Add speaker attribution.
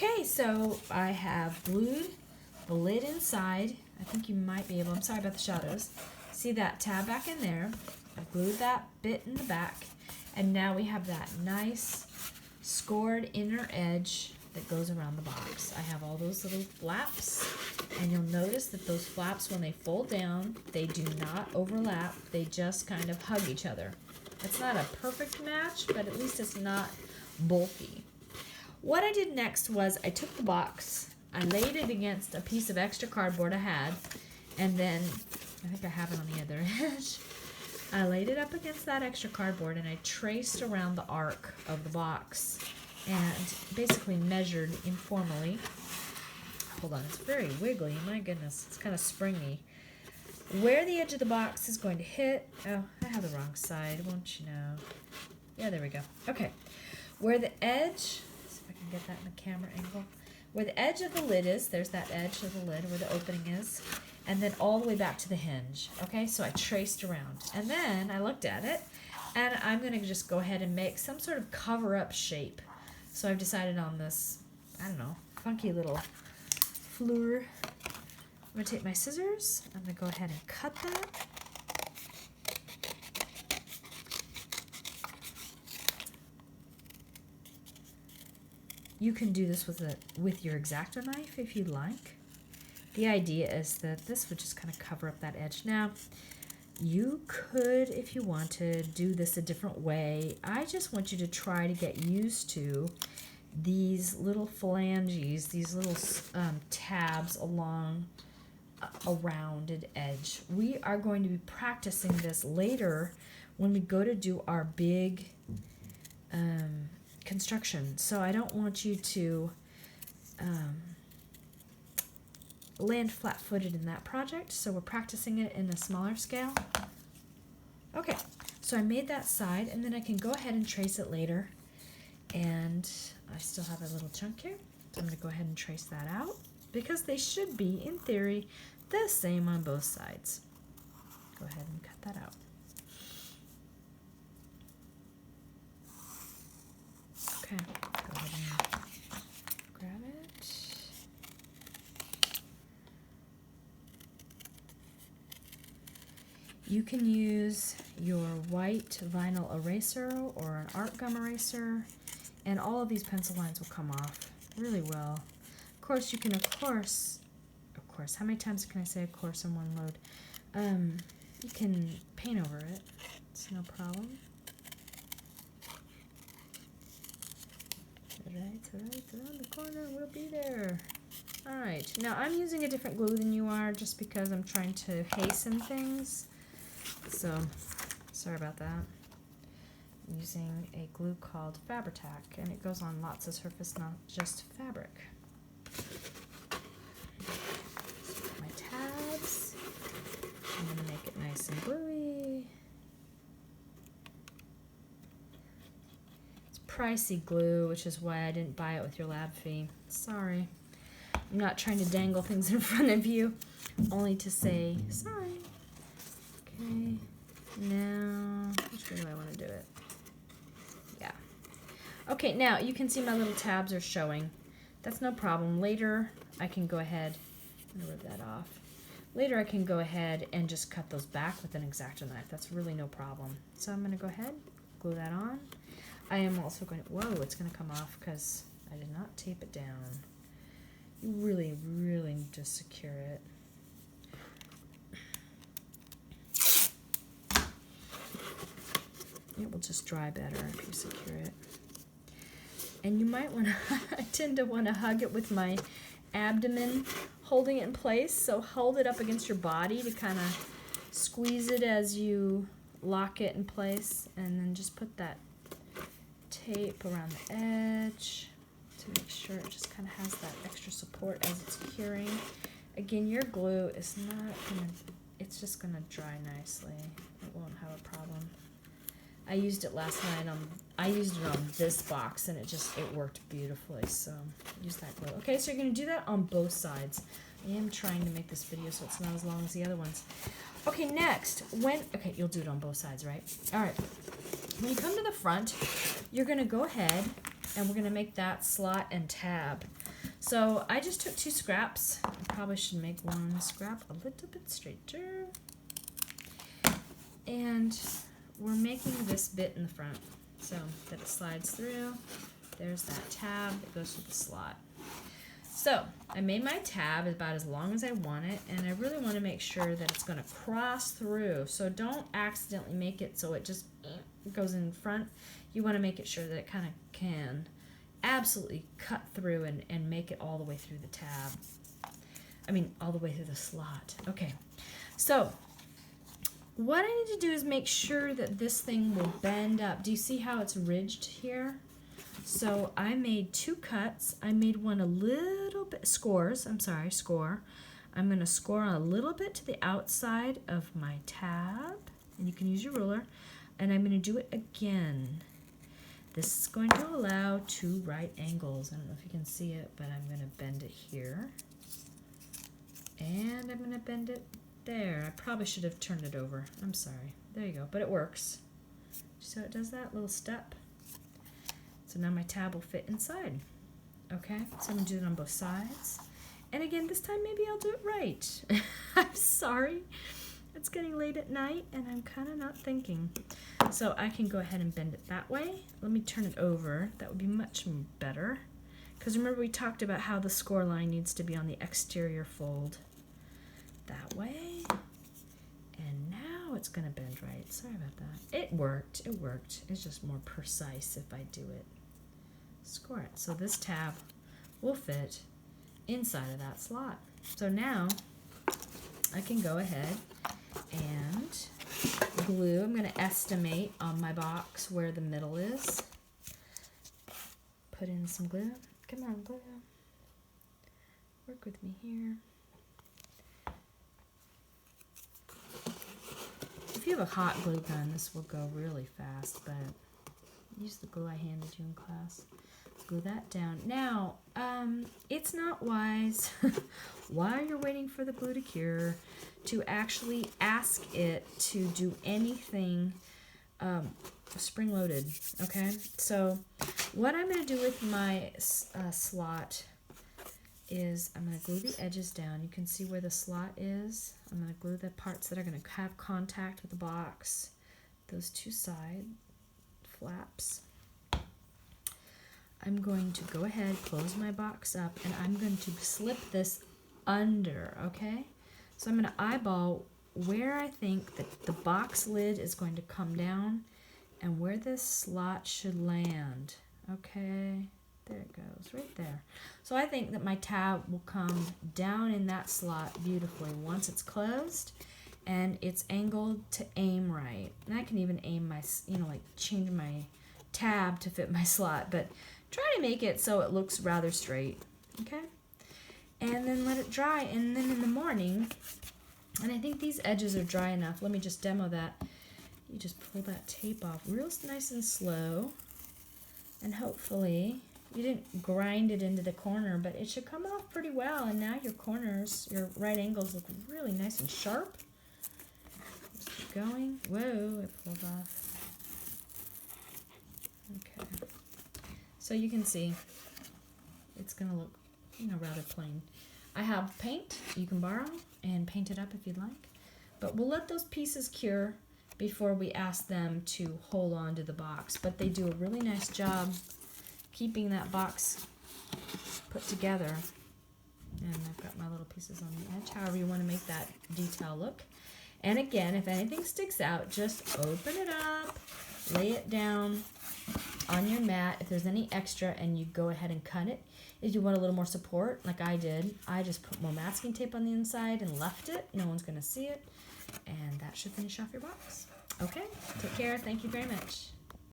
Speaker 1: Okay, so I have glued the lid inside. I think you might be able, I'm sorry about the shadows. See that tab back in there? I've glued that bit in the back. And now we have that nice scored inner edge that goes around the box. I have all those little flaps, and you'll notice that those flaps, when they fold down, they do not overlap. They just kind of hug each other. It's not a perfect match, but at least it's not bulky. What I did next was I took the box, I laid it against a piece of extra cardboard I had, and then, I think I have it on the other edge, I laid it up against that extra cardboard and I traced around the arc of the box and basically measured informally. Hold on, it's very wiggly, my goodness, it's kind of springy. Where the edge of the box is going to hit, oh, I have the wrong side, won't you know? Yeah, there we go. Okay, where the edge, see if I can get that in the camera angle. Where the edge of the lid is, there's that edge of the lid where the opening is, and then all the way back to the hinge. Okay, so I traced around, and then I looked at it, and I'm gonna just go ahead and make some sort of cover-up shape. So I've decided on this, I don't know, funky little fleur. I'm gonna take my scissors, I'm gonna go ahead and cut that. You can do this with your X-Acto knife if you'd like. The idea is that this would just kind of cover up that edge. Now, you could, if you wanted, do this a different way. I just want you to try to get used to these little phalanges, these little tabs along a rounded edge. We are going to be practicing this later when we go to do our big construction. So I don't want you to land flat-footed in that project, so we're practicing it in a smaller scale. Okay, so I made that side, and then I can go ahead and trace it later, and I still have a little chunk here, so I'm going to go ahead and trace that out, because they should be, in theory, the same on both sides. Go ahead and cut that out. Okay, go ahead and grab it. You can use your white vinyl eraser or an art gum eraser, and all of these pencil lines will come off really well. Of course, you can, of course, how many times can I say of course in one load? You can paint over it, it's no problem. Right around the corner will be there. Alright, now I'm using a different glue than you are just because I'm trying to hasten things. So, sorry about that. I'm using a glue called Fabri-Tac, and it goes on lots of surface, not just fabric. So my tabs. I'm going to make it nice and gluey. It's pricey glue, which is why I didn't buy it with your lab fee. Sorry. I'm not trying to dangle things in front of you, only to say sorry. Okay, now, which way do I want to do it? Yeah. Okay, now you can see my little tabs are showing. That's no problem. Later, I can go ahead, I'm going to rip that off. Later, I can go ahead and just cut those back with an X-Acto knife. That's really no problem. So I'm going to go ahead, glue that on. I am also going to, whoa, it's going to come off because I did not tape it down. You really, really need to secure it. It will just dry better if you secure it. And you might want to, I tend to want to hug it with my abdomen, holding it in place. So hold it up against your body to kind of squeeze it as you lock it in place. And then just put that tape around the edge to make sure it just kind of has that extra support as it's curing. Again, your glue is not going to, it's just going to dry nicely. It won't have a problem. I used it last night I used it on this box, and it worked beautifully, so use that glue. Okay, so you're going to do that on both sides. I am trying to make this video so it's not as long as the other ones. Okay, next, okay, you'll do it on both sides, right? All right, when you come to the front, you're going to go ahead, and we're going to make that slot and tab. So I just took 2 scraps. I probably should make one scrap a little bit straighter. And we're making this bit in the front so that it slides through. There's that tab that goes through the slot. So I made my tab about as long as I want it, and I really want to make sure that it's going to cross through. So don't accidentally make it so it just goes in front. You want to make it sure that it kind of can absolutely cut through and make it all the way through the tab. I mean, all the way through the slot. Okay, so what I need to do is make sure that this thing will bend up. Do you see how it's ridged here? So I made 2 cuts. I made one a little bit, score. I'm going to score a little bit to the outside of my tab, and you can use your ruler, and I'm going to do it again. This is going to allow 2 right angles. I don't know if you can see it, but I'm going to bend it here, and I'm going to bend it there. I probably should have turned it over. I'm sorry. There you go, but it works. So it does that little step. So now my tab will fit inside. Okay, so I'm gonna do it on both sides. And again, this time maybe I'll do it right. I'm sorry. It's getting late at night and I'm kind of not thinking. So I can go ahead and bend it that way. Let me turn it over. That would be much better. Because remember we talked about how the score line needs to be on the exterior fold. That way. And now it's gonna bend right. Sorry about that. It worked. It's just more precise if I do it. Score it. So this tab will fit inside of that slot. So now I can go ahead and glue. I'm going to estimate on my box where the middle is. Put in some glue. Come on, glue. Work with me here. If you have a hot glue gun, this will go really fast, but use the glue I handed you in class. Glue that down. Now, it's not wise, while you're waiting for the glue to cure, to actually ask it to do anything spring-loaded, okay? So what I'm going to do with my slot is I'm going to glue the edges down. You can see where the slot is. I'm going to glue the parts that are going to have contact with the box, those 2 side flaps. I'm going to go ahead, close my box up, and I'm going to slip this under, okay? So I'm going to eyeball where I think that the box lid is going to come down and where this slot should land, okay? There it goes, right there. So I think that my tab will come down in that slot beautifully once it's closed and it's angled to aim right. And I can even aim my, like change my tab to fit my slot, but try to make it so it looks rather straight, okay? And then let it dry, and then in the morning, and I think these edges are dry enough. Let me just demo that. You just pull that tape off real nice and slow, and hopefully you didn't grind it into the corner, but it should come off pretty well, and now your corners, your right angles look really nice and sharp. Just keep going. Whoa, it pulled off. Okay. So you can see it's going to look, rather plain. I have paint you can borrow and paint it up if you'd like. But we'll let those pieces cure before we ask them to hold on to the box. But they do a really nice job keeping that box put together. And I've got my little pieces on the edge, however you want to make that detail look. And again, if anything sticks out, just open it up, lay it down on your mat. If there's any extra, and you go ahead and cut it. If you want a little more support, like I did, I just put more masking tape on the inside and left it. No one's going to see it. And that should finish off your box. Okay, take care. Thank you very much.